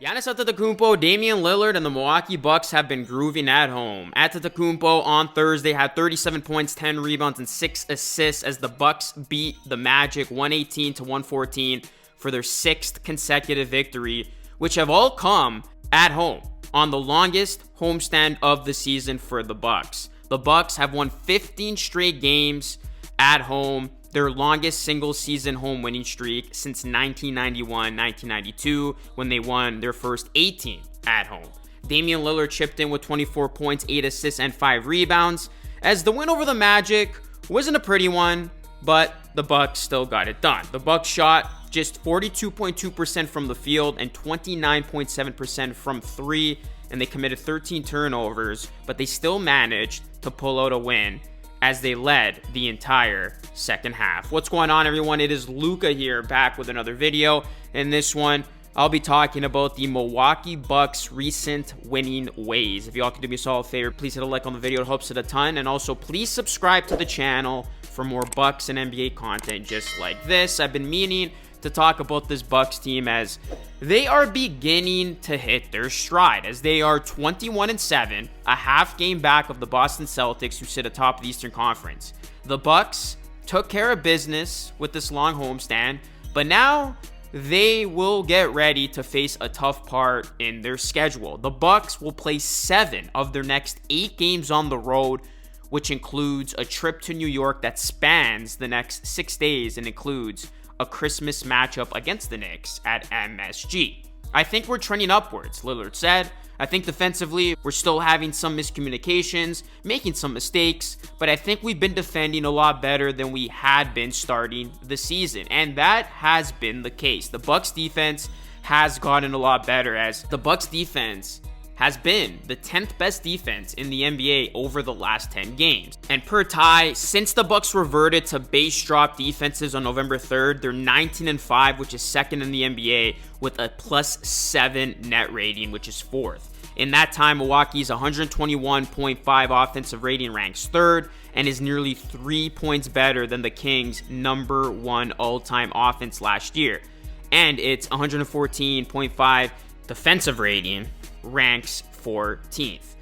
Giannis Antetokounmpo, Damian Lillard, and the Milwaukee Bucks have been grooving at home. Antetokounmpo on Thursday had 37 points, 10 rebounds, and 6 assists as the Bucks beat the Magic 118-114 for their 6th consecutive victory, which have all come at home on the longest homestand of the season for the Bucks. The Bucks have won 15 straight games at home, their longest single-season home winning streak since 1991-1992, when they won their first 18 at home. Damian Lillard chipped in with 24 points, 8 assists, and 5 rebounds, as the win over the Magic wasn't a pretty one, but the Bucks still got it done. The Bucks shot just 42.2% from the field and 29.7% from three, and they committed 13 turnovers, but they still managed to pull out a win as they led the entire second half. What's going on, everyone? It is Luca here, back with another video. In this one, I'll be talking about the Milwaukee Bucks' recent winning ways. If y'all can do me a solid favor, please hit a like on the video. It helps it a ton. And also, please subscribe to the channel for more Bucks and NBA content just like this. I've been meaning to talk about this Bucks team as they are beginning to hit their stride, as they are 21-7, a half game back of the Boston Celtics, who sit atop the Eastern Conference. The Bucks took care of business with this long homestand, but now they will get ready to face a tough part in their schedule. The Bucks will play 7 of their next 8 games on the road, which includes a trip to New York that spans the next 6 days and includes a Christmas matchup against the Knicks at MSG. I think we're trending upwards, Lillard said. I think defensively, we're still having some miscommunications, making some mistakes, but I think we've been defending a lot better than we had been starting the season, and that has been the case. The Bucks defense has gotten a lot better, as the Bucks defense has been the 10th best defense in the NBA over the last 10 games. And per Ty, since the Bucks reverted to base drop defenses on November 3rd, they're 19-5, which is second in the NBA, with a +7 net rating, which is 4th. In that time, Milwaukee's 121.5 offensive rating ranks 3rd and is nearly 3 points better than the Kings' #1 all-time offense last year. And its 114.5 defensive rating ranks 14th.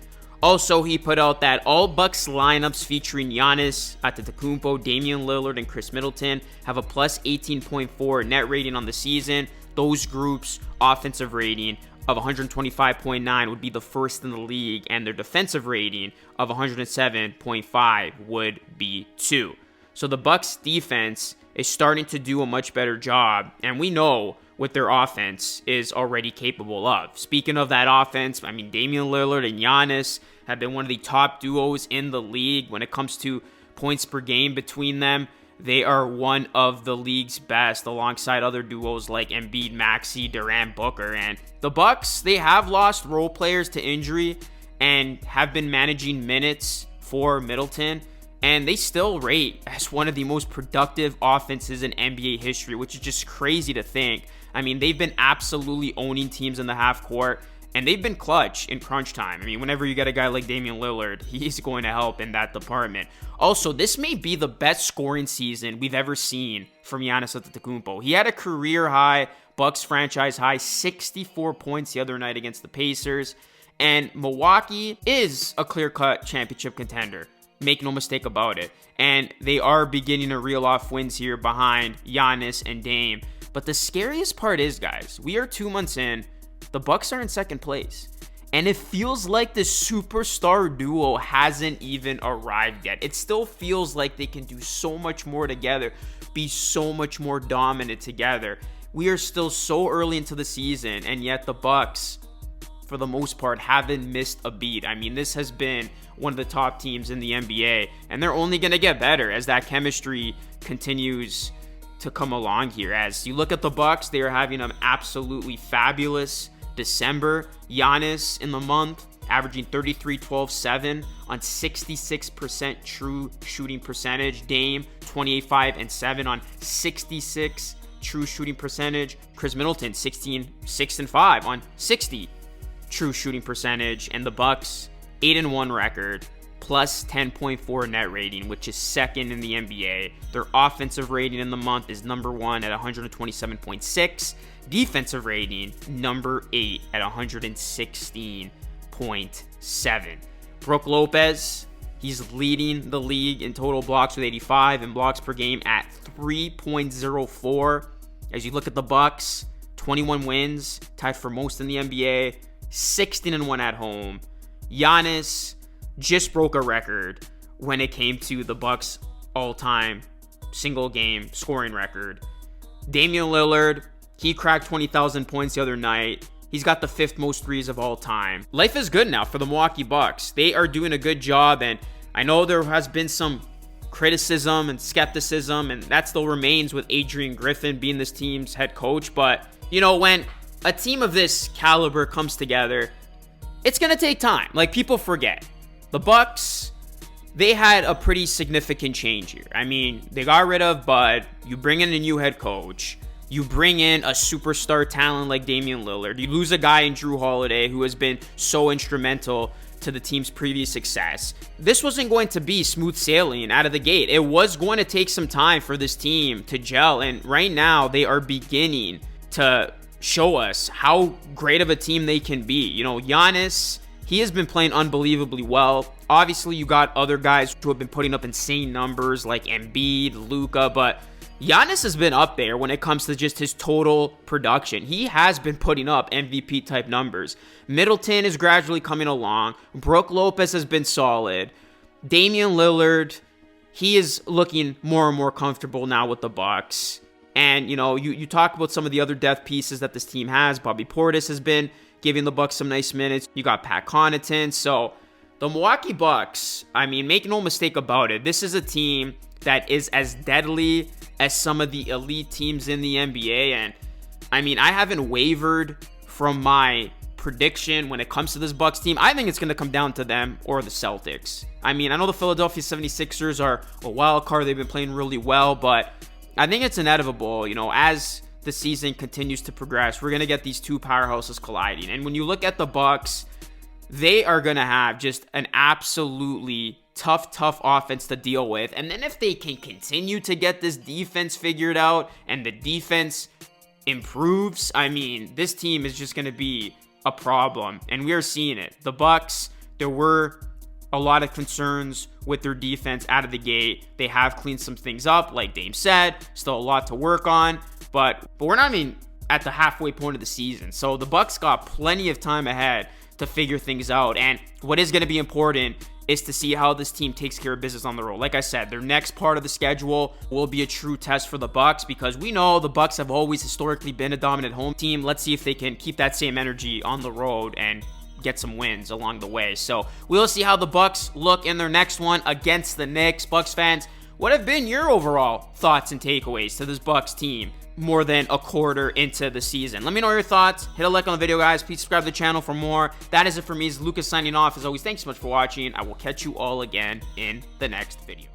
Also, he put out that all Bucks lineups featuring Giannis Antetokounmpo, Damian Lillard, and Chris Middleton have a +18.4 net rating on the season. Those groups' offensive rating of 125.9 would be the first in the league, and their defensive rating of 107.5 would be 2. So the Bucks defense is starting to do a much better job, and we know what their offense is already capable of. Speaking of that offense, I mean, Damian Lillard and Giannis have been one of the top duos in the league when it comes to points per game between them. They are one of the league's best, alongside other duos like Embiid, Maxey, Durant, Booker. And the Bucks, they have lost role players to injury and have been managing minutes for Middleton, and they still rate as one of the most productive offenses in NBA history, which is just crazy to think. I mean, they've been absolutely owning teams in the half court, and they've been clutch in crunch time. I mean, whenever you get a guy like Damian Lillard, he's going to help in that department. Also, this may be the best scoring season we've ever seen from Giannis Antetokounmpo. He had a career-high, Bucks franchise-high, 64 points the other night against the Pacers, and Milwaukee is a clear-cut championship contender. Make no mistake about it. And they are beginning to reel off wins here behind Giannis and Dame. But the scariest part is, guys, we are 2 months in. The Bucks are in second place. And it feels like the superstar duo hasn't even arrived yet. It still feels like they can do so much more together, be so much more dominant together. We are still so early into the season, and yet the Bucks, for the most part, haven't missed a beat. I mean, this has been one of the top teams in the NBA, and they're only going to get better as that chemistry continues to come along here. As you look at the Bucks, they are having an absolutely fabulous December. Giannis in the month averaging 33, 12, 7 on 66% true shooting percentage. Dame 28, 5, and 7 on 66 true shooting percentage. Chris Middleton 16, 6, and 5 on 60 true shooting percentage. And the Bucks 8-1 record, plus 10.4 net rating, which is second in the NBA. Their offensive rating in the month is number 1 at 127.6. Defensive rating, number 8 at 116.7. Brook Lopez, he's leading the league in total blocks with 85 and blocks per game at 3.04. As you look at the Bucks, 21 wins, tied for most in the NBA, 16-1 at home. Giannis just broke a record when it came to the Bucks' all-time single game scoring record. Damian Lillard, he cracked 20,000 points the other night. He's got the 5th most threes of all time. Life is good now for the Milwaukee Bucks. They are doing a good job, and I know there has been some criticism and skepticism, and that still remains with Adrian Griffin being this team's head coach. But, you know, when a team of this caliber comes together, it's going to take time. Like, people forget. The Bucks, they had a pretty significant change here. I mean, they got rid of Bud. You bring in a new head coach. You bring in a superstar talent like Damian Lillard. You lose a guy in Drew Holiday who has been so instrumental to the team's previous success. This wasn't going to be smooth sailing out of the gate. It was going to take some time for this team to gel, and right now they are beginning to show us how great of a team they can be. You know, Giannis, he has been playing unbelievably well. Obviously, you got other guys who have been putting up insane numbers like Embiid, Luka, but Giannis has been up there when it comes to just his total production. He has been putting up MVP type numbers. Middleton is gradually coming along. Brook Lopez has been solid. Damian Lillard, he is looking more and more comfortable now with the Bucks. And, you know, you talk about some of the other depth pieces that this team has. Bobby Portis has been giving the Bucks some nice minutes. You got Pat Connaughton. So the Milwaukee Bucks, I mean, make no mistake about it, this is a team that is as deadly as some of the elite teams in the NBA. And I mean, I haven't wavered from my prediction when it comes to this Bucks team. I think it's going to come down to them or the Celtics. I mean, I know the Philadelphia 76ers are a wild card. They've been playing really well, but I think it's inevitable, you know, as the season continues to progress, we're going to get these two powerhouses colliding. And when you look at the Bucks, they are going to have just an absolutely tough offense to deal with. And then if they can continue to get this defense figured out and the defense improves, I mean, this team is just going to be a problem. And we are seeing it. The Bucks, there were a lot of concerns with their defense out of the gate. They have cleaned some things up, like Dame said. Still a lot to work on, but we're not even at the halfway point of the season. So the Bucks got plenty of time ahead to figure things out. And what is going to be important is to see how this team takes care of business on the road. Like I said, their next part of the schedule will be a true test for the Bucks, because we know the Bucks have always historically been a dominant home team. Let's see if they can keep that same energy on the road and get some wins along the way. So we'll see how the Bucks look in their next one against the Knicks. Bucks fans, what have been your overall thoughts and takeaways to this Bucks team more than a quarter into the season? Let me know your thoughts. Hit a like on the video, guys. Please subscribe to the channel for more. That is it for me. It's Lucas signing off. As always, thanks so much for watching. I will catch you all again in the next video.